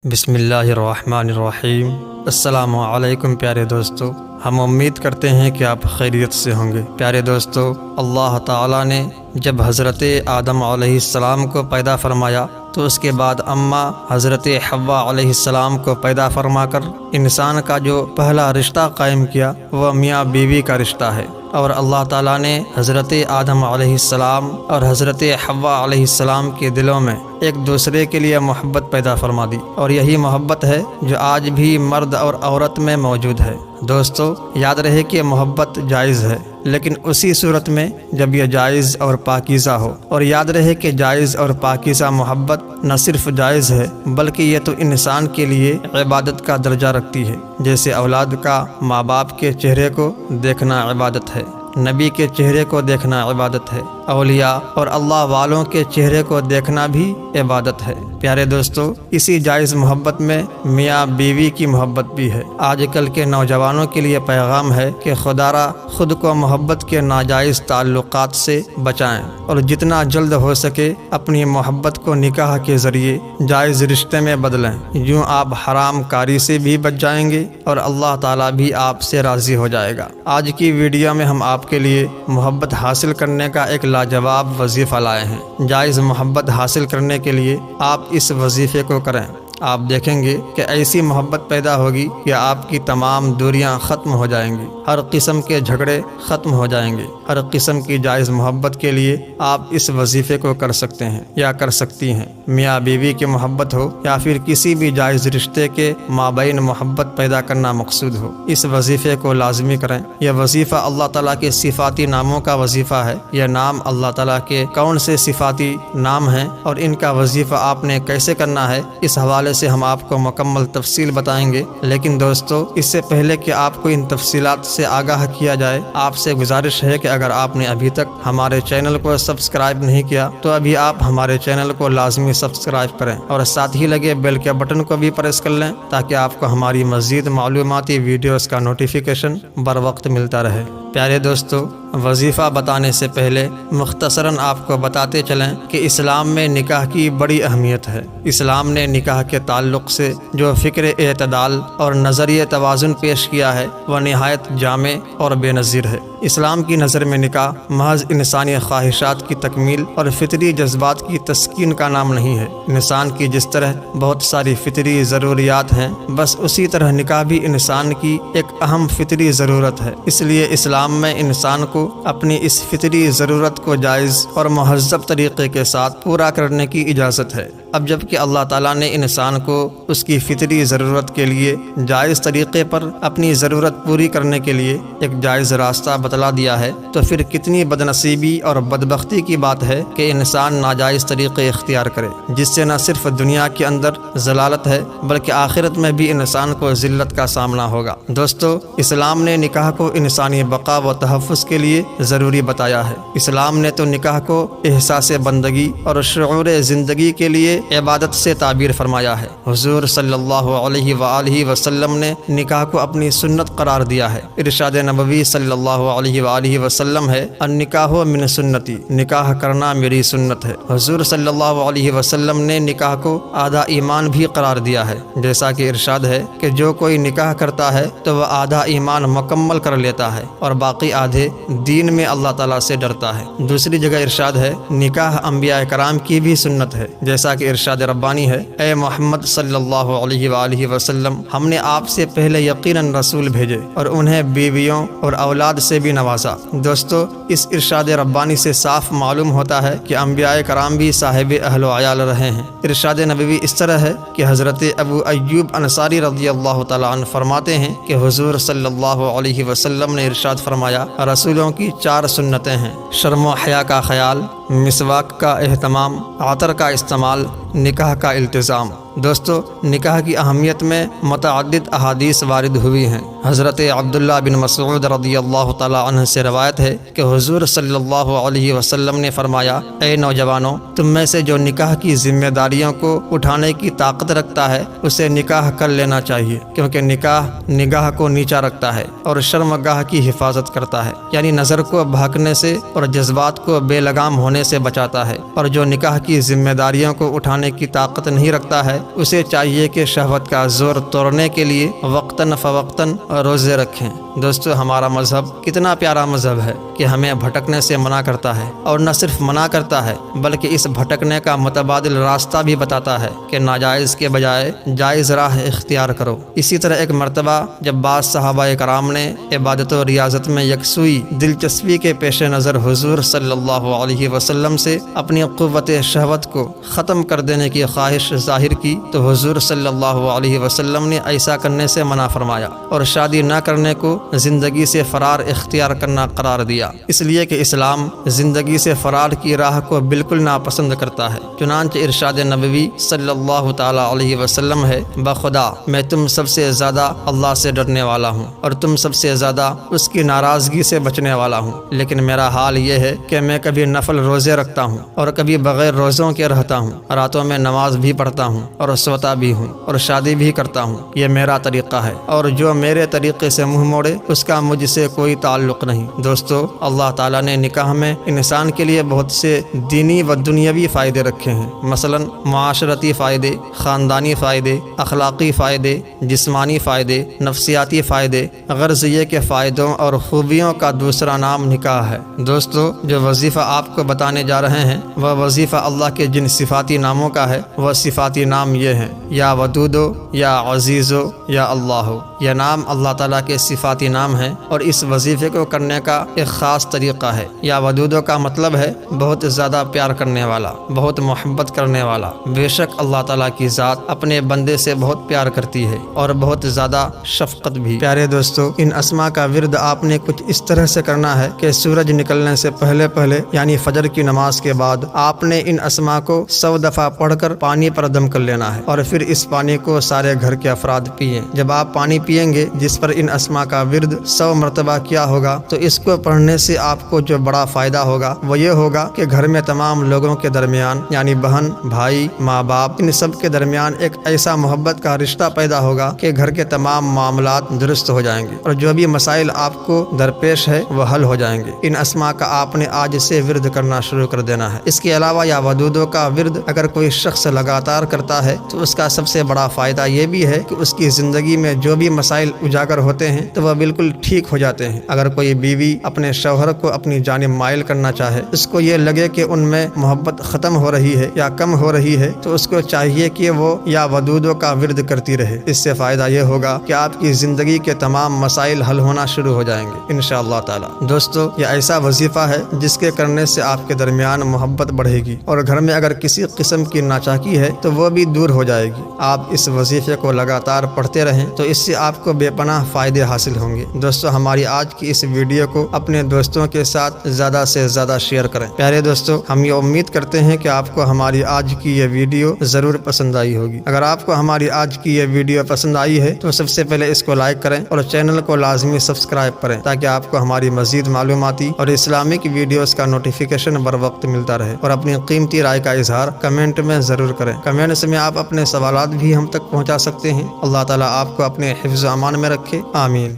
بسم اللہ الرحمن الرحیم۔ السلام علیکم پیارے دوستو، ہم امید کرتے ہیں کہ آپ خیریت سے ہوں گے۔ پیارے دوستو، اللہ تعالیٰ نے جب حضرت آدم علیہ السلام کو پیدا فرمایا تو اس کے بعد اماں حضرت حوا علیہ السلام کو پیدا فرما کر انسان کا جو پہلا رشتہ قائم کیا وہ میاں بیوی کا رشتہ ہے، اور اللہ تعالیٰ نے حضرت آدم علیہ السلام اور حضرت حوا علیہ السلام کے دلوں میں ایک دوسرے کے لیے محبت پیدا فرما دی، اور یہی محبت ہے جو آج بھی مرد اور عورت میں موجود ہے۔ دوستو، یاد رہے کہ محبت جائز ہے، لیکن اسی صورت میں جب یہ جائز اور پاکیزہ ہو، اور یاد رہے کہ جائز اور پاکیزہ محبت نہ صرف جائز ہے بلکہ یہ تو انسان کے لیے عبادت کا درجہ رکھتی ہے، جیسے اولاد کا ماں باپ کے چہرے کو دیکھنا عبادت ہے، نبی کے چہرے کو دیکھنا عبادت ہے، اولیاء اور اللہ والوں کے چہرے کو دیکھنا بھی عبادت ہے۔ پیارے دوستو، اسی جائز محبت میں میاں بیوی کی محبت بھی ہے۔ آج کل کے نوجوانوں کے لیے پیغام ہے کہ خدا را خود کو محبت کے ناجائز تعلقات سے بچائیں، اور جتنا جلد ہو سکے اپنی محبت کو نکاح کے ذریعے جائز رشتے میں بدلیں، یوں آپ حرام کاری سے بھی بچ جائیں گے اور اللہ تعالیٰ بھی آپ سے راضی ہو جائے گا۔ آج کی ویڈیو میں ہم آپ کے لیے محبت حاصل کرنے کا ایک لاجواب وظیفہ لائے ہیں۔ جائز محبت حاصل کرنے کے لیے آپ اس وظیفے کو کریں، آپ دیکھیں گے کہ ایسی محبت پیدا ہوگی کہ آپ کی تمام دوریاں ختم ہو جائیں گی، ہر قسم کے جھگڑے ختم ہو جائیں گے۔ ہر قسم کی جائز محبت کے لیے آپ اس وظیفے کو کر سکتے ہیں یا کر سکتی ہیں۔ میاں بیوی کی محبت ہو یا پھر کسی بھی جائز رشتے کے مابین محبت پیدا کرنا مقصود ہو، اس وظیفے کو لازمی کریں۔ یہ وظیفہ اللہ تعالیٰ کے صفاتی ناموں کا وظیفہ ہے۔ یہ نام اللہ تعالیٰ کے کون سے صفاتی نام ہیں اور ان کا وظیفہ آپ نے کیسے کرنا ہے، اس حوالے سے ہم آپ کو مکمل تفصیل بتائیں گے۔ لیکن دوستو، اس سے پہلے کہ آپ کو ان تفصیلات سے آگاہ کیا جائے، آپ سے گزارش ہے کہ اگر آپ نے ابھی تک ہمارے چینل کو سبسکرائب نہیں کیا تو ابھی آپ ہمارے چینل کو لازمی سبسکرائب کریں، اور ساتھ ہی لگے بیل کے بٹن کو بھی پریس کر لیں تاکہ آپ کو ہماری مزید معلوماتی ویڈیوز کا نوٹیفیکیشن بر وقت ملتا رہے۔ پیارے دوستو، وظیفہ بتانے سے پہلے مختصراً آپ کو بتاتے چلیں کہ اسلام میں نکاح کی بڑی اہمیت ہے۔ اسلام نے نکاح کے تعلق سے جو فکر اعتدال اور نظریہ توازن پیش کیا ہے وہ نہایت جامع اور بے نظیر ہے۔ اسلام کی نظر میں نکاح محض انسانی خواہشات کی تکمیل اور فطری جذبات کی تسکین کا نام نہیں ہے۔ انسان کی جس طرح بہت ساری فطری ضروریات ہیں، بس اسی طرح نکاح بھی انسان کی ایک اہم فطری ضرورت ہے۔ اس لیے اسلام میں انسان کو اپنی اس فطری ضرورت کو جائز اور مہذب طریقے کے ساتھ پورا کرنے کی اجازت ہے۔ اب جب کہ اللہ تعالیٰ نے انسان کو اس کی فطری ضرورت کے لیے جائز طریقے پر اپنی ضرورت پوری کرنے کے لیے ایک جائز راستہ بتلا دیا ہے، تو پھر کتنی بد نصیبی اور بدبختی کی بات ہے کہ انسان ناجائز طریقے اختیار کرے، جس سے نہ صرف دنیا کے اندر ضلالت ہے بلکہ آخرت میں بھی انسان کو ذلت کا سامنا ہوگا۔ دوستو، اسلام نے نکاح کو انسانی بقا و تحفظ کے لیے ضروری بتایا ہے۔ اسلام نے تو نکاح کو احساس بندگی اور شعور زندگی کے لیے عبادت سے تعبیر فرمایا ہے۔ حضور صلی اللہ علیہ وآلہ وسلم نے نکاح کو اپنی سنت قرار دیا ہے۔ ارشاد نبوی صلی اللہ علیہ وآلہ وسلم ہے، النکاح من سنتی، نکاح کرنا میری سنت ہے۔ حضور صلی اللہ علیہ وسلم نے نکاح کو آدھا ایمان بھی قرار دیا ہے، جیسا کہ ارشاد ہے کہ جو کوئی نکاح کرتا ہے تو وہ آدھا ایمان مکمل کر لیتا ہے اور باقی آدھے دین میں اللہ تعالیٰ سے ڈرتا ہے۔ دوسری جگہ ارشاد ہے، نکاح انبیاء کرام کی بھی سنت ہے، جیسا کہ ارشاد ربانی ہے، اے محمد صلی اللہ علیہ وآلہ وسلم، ہم نے آپ سے پہلے یقیناً رسول بھیجے اور انہیں بیویوں اور اولاد سے بھی نوازا۔ دوستو، اس ارشاد ربانی سے صاف معلوم ہوتا ہے کہ انبیاء کرام بھی صاحب اہل و عیال رہے ہیں۔ ارشاد نبوی اس طرح ہے کہ حضرت ابو ایوب انصاری رضی اللہ تعالیٰ عنہ فرماتے ہیں کہ حضور صلی اللہ علیہ وسلم نے ارشاد فرمایا، رسولوں کی 4 سنتیں ہیں: شرم و حیا کا خیال، مسواک کا اہتمام، عطر کا استعمال، نکاح کا التزام۔ دوستو، نکاح کی اہمیت میں متعدد احادیث وارد ہوئی ہیں۔ حضرت عبداللہ بن مسعود رضی اللہ تعالیٰ عنہ سے روایت ہے کہ حضور صلی اللہ علیہ وسلم نے فرمایا، اے نوجوانوں، تم میں سے جو نکاح کی ذمہ داریوں کو اٹھانے کی طاقت رکھتا ہے اسے نکاح کر لینا چاہیے، کیونکہ نکاح نگاہ کو نیچا رکھتا ہے اور شرمگاہ کی حفاظت کرتا ہے، یعنی نظر کو بھاگنے سے اور جذبات کو بے لگام ہونے سے بچاتا ہے۔ اور جو نکاح کی ذمہ داریوں کو اٹھانے کی طاقت نہیں رکھتا ہے اسے چاہیے کہ شہوت کا زور توڑنے کے لیے وقتاً فوقتاً روزے رکھیں۔ دوستو، ہمارا مذہب کتنا پیارا مذہب ہے کہ ہمیں بھٹکنے سے منع کرتا ہے، اور نہ صرف منع کرتا ہے بلکہ اس بھٹکنے کا متبادل راستہ بھی بتاتا ہے کہ ناجائز کے بجائے جائز راہ اختیار کرو۔ اسی طرح ایک مرتبہ جب بعض صحابہ کرام نے عبادت و ریاضت میں یکسوئی دلچسپی کے پیش نظر حضور صلی اللہ علیہ وسلم سے اپنی قوت شہوت کو ختم کر دینے کی خواہش ظاہر کی تو حضور صلی اللہ علیہ وسلم نے ایسا کرنے سے منع فرمایا اور شادی نہ کرنے کو زندگی سے فرار اختیار کرنا قرار دیا، اس لیے کہ اسلام زندگی سے فرار کی راہ کو بالکل ناپسند کرتا ہے۔ چنانچہ ارشاد نبوی صلی اللہ تعالی علیہ وسلم ہے، بخدا میں تم سب سے زیادہ اللہ سے ڈرنے والا ہوں اور تم سب سے زیادہ اس کی ناراضگی سے بچنے والا ہوں، لیکن میرا حال یہ ہے کہ میں کبھی نفل روزے رکھتا ہوں اور کبھی بغیر روزوں کے رہتا ہوں، راتوں میں نماز بھی پڑھتا ہوں اور سوتا بھی ہوں اور شادی بھی کرتا ہوں۔ یہ میرا طریقہ ہے، اور جو میرے طریقے سے منہ موڑے اس کا مجھ سے کوئی تعلق نہیں۔ دوستو، اللہ تعالیٰ نے نکاح میں انسان کے لیے بہت سے دینی و دنیاوی فائدے رکھے ہیں، مثلا معاشرتی فائدے، خاندانی فائدے، اخلاقی فائدے، جسمانی فائدے، نفسیاتی فائدے۔ غرض یہ کہ فائدوں اور خوبیوں کا دوسرا نام نکاح ہے۔ دوستو، جو وظیفہ آپ کو بتانے جا رہے ہیں وہ وظیفہ اللہ کے جن صفاتی ناموں کا ہے، وہ صفاتی نام یہ ہیں: یا ودودو، یا عزیزو، یا اللہ۔ یہ نام اللہ تعالیٰ کے صفاتی نام ہیں اور اس وظیفے کو کرنے کا ایک خاص طریقہ ہے۔ یا ودودو کا مطلب ہے بہت زیادہ پیار کرنے والا، بہت محبت کرنے والا۔ بے شک اللہ تعالیٰ کی ذات اپنے بندے سے بہت پیار کرتی ہے اور بہت زیادہ شفقت بھی۔ پیارے دوستو، ان اسماء کا ورد آپ نے کچھ اس طرح سے کرنا ہے کہ سورج نکلنے سے پہلے یعنی فجر کی نماز کے بعد آپ نے ان اسماء کو 100 دفعہ پڑھ کر پانی پر دم کر لینا ہے، اور پھر اس پانی کو سارے گھر کے افراد پئیں۔ جب آپ پانی پئیں گے جس پر ان اسماء کا ورد 100 مرتبہ کیا ہوگا، تو اس کو پڑھنے سے آپ کو جو بڑا فائدہ ہوگا وہ یہ ہوگا کہ گھر میں تمام لوگوں کے درمیان، یعنی بہن، بھائی، ماں باپ، ان سب کے درمیان ایک ایسا محبت کا رشتہ پیدا ہوگا کہ گھر کے تمام معاملات درست ہو جائیں گے اور جو بھی مسائل آپ کو درپیش ہے وہ حل ہو جائیں گے۔ ان اسماء کا آپ نے آج سے ورد کرنا شروع کر دینا ہے۔ اس کے علاوہ یا ودودو کا ورد اگر کوئی شخص لگاتار کرتا ہے تو اس کا سب سے بڑا فائدہ یہ بھی ہے کہ اس کی زندگی میں جو بھی مسائل اجاگر ہوتے ہیں تو وہ بالکل ٹھیک ہو جاتے ہیں۔ اگر کوئی بیوی اپنے شوہر کو اپنی جانب مائل کرنا چاہے، اس کو یہ لگے کہ ان میں محبت ختم ہو رہی ہے یا کم ہو رہی ہے، تو اس کو چاہیے کہ وہ یا ودودو کا ورد کرتی رہے۔ اس سے فائدہ یہ ہوگا کہ آپ کی زندگی کے تمام مسائل حل ہونا شروع ہو جائیں گے انشاءاللہ تعالی۔ دوستو، یہ ایسا وظیفہ ہے جس کے کرنے سے آپ کے درمیان محبت بڑھے گی اور گھر میں اگر کسی قسم کی ناچاکی ہے تو وہ بھی دور ہو جائے گی۔ آپ اس وظیفے کو لگاتار پڑھتے رہیں تو اس سے آپ کو بے پناہ فائدے حاصل ہوں گے۔ دوستو، ہماری آج کی اس ویڈیو کو اپنے دوستوں کے ساتھ زیادہ سے زیادہ شیئر کریں۔ پیارے دوستو، ہم یہ امید کرتے ہیں کہ آپ کو ہماری آج کی یہ ویڈیو ضرور پسند آئی ہوگی۔ اگر آپ کو ہماری آج کی یہ ویڈیو پسند آئی ہے تو سب سے پہلے اس کو لائک کریں اور چینل کو لازمی سبسکرائب کریں تاکہ آپ کو ہماری مزید معلوماتی اور اسلامک ویڈیوز کا نوٹیفیکیشن بر وقت ملتا رہے، اور اپنی قیمتی رائے کا اظہار کمنٹ میں ضرور کریں۔ کمنٹس میں آپ اپنے سوالات بھی ہم تک پہنچا سکتے ہیں۔ اللہ تعالیٰ آپ کو اپنے حفظ و امان میں رکھے، آمین۔